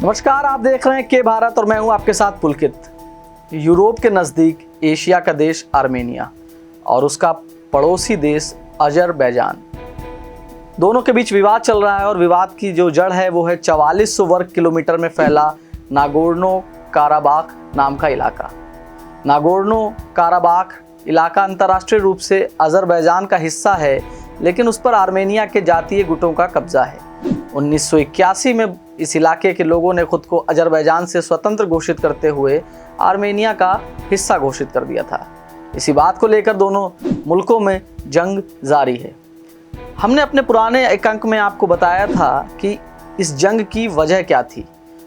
नमस्कार, आप देख रहे हैं के भारत और मैं हूं आपके साथ पुलकित। यूरोप के नज़दीक एशिया का देश आर्मेनिया और उसका पड़ोसी देश अजरबैजान, दोनों के बीच विवाद चल रहा है और विवाद की जो जड़ है वो है 4400 वर्ग किलोमीटर में फैला नागोर्नो काराबाख नाम का इलाका। नागोर्नो काराबाख इलाका अंतर्राष्ट्रीय रूप से अजरबैजान का हिस्सा है, लेकिन उस पर आर्मेनिया के जातीय गुटों का कब्जा है। 1981 में इस इलाके के लोगों ने खुद को अजरबैजान से स्वतंत्र घोषित करते हुए आर्मेनिया का हिस्सा घोषित कर दिया था। इसी बात को लेकर दोनों मुल्कों में जंग जारी है। हमने अपने पुराने एक अंक में आपको बताया था कि इस जंग की वजह क्या थी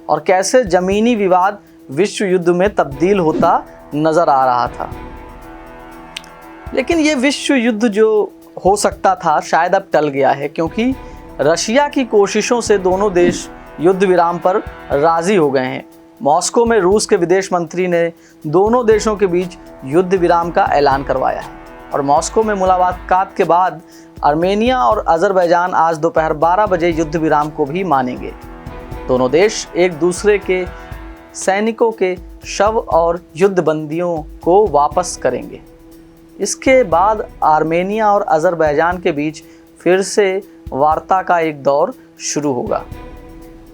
और कैसे जमीनी विवाद विश्व युद्ध में तब्दील होता नजर आ रहा था। लेकिन ये विश्व युद्ध जो हो सकता था शायद अब टल गया है, क्योंकि रशिया की कोशिशों से दोनों देश युद्ध विराम पर राजी हो गए हैं। मॉस्को में रूस के विदेश मंत्री ने दोनों देशों के बीच युद्ध विराम का ऐलान करवाया है और मॉस्को में मुलाकात के बाद आर्मेनिया और अजरबैजान आज दोपहर 12 बजे युद्ध विराम को भी मानेंगे। दोनों देश एक दूसरे के सैनिकों के शव और युद्ध बंदियों को वापस करेंगे। इसके बाद आर्मेनिया और अजरबैजान के बीच फिर से वार्ता का एक दौर शुरू होगा।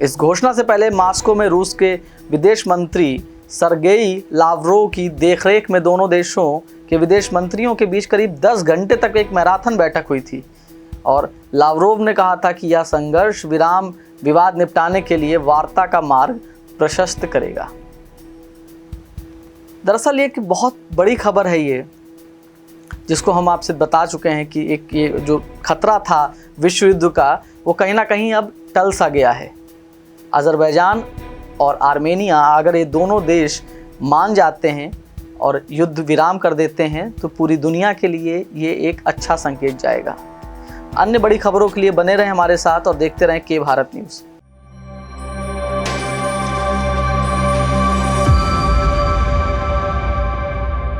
इस घोषणा से पहले मॉस्को में रूस के विदेश मंत्री सरगेई लावरोव की देखरेख में दोनों देशों के विदेश मंत्रियों के बीच करीब 10 घंटे तक एक मैराथन बैठक हुई थी और लावरोव ने कहा था कि यह संघर्ष विराम विवाद निपटाने के लिए वार्ता का मार्ग प्रशस्त करेगा। दरअसल ये एक बहुत बड़ी खबर है ये, जिसको हम आपसे बता चुके हैं कि एक ये जो खतरा था विश्व युद्ध का वो कहीं ना कहीं अब टल सा गया है। अजरबैजान और आर्मेनिया अगर ये दोनों देश मान जाते हैं और युद्ध विराम कर देते हैं तो पूरी दुनिया के लिए ये एक अच्छा संकेत जाएगा। अन्य बड़ी खबरों के लिए बने रहें हमारे साथ और देखते रहें के भारत न्यूज़।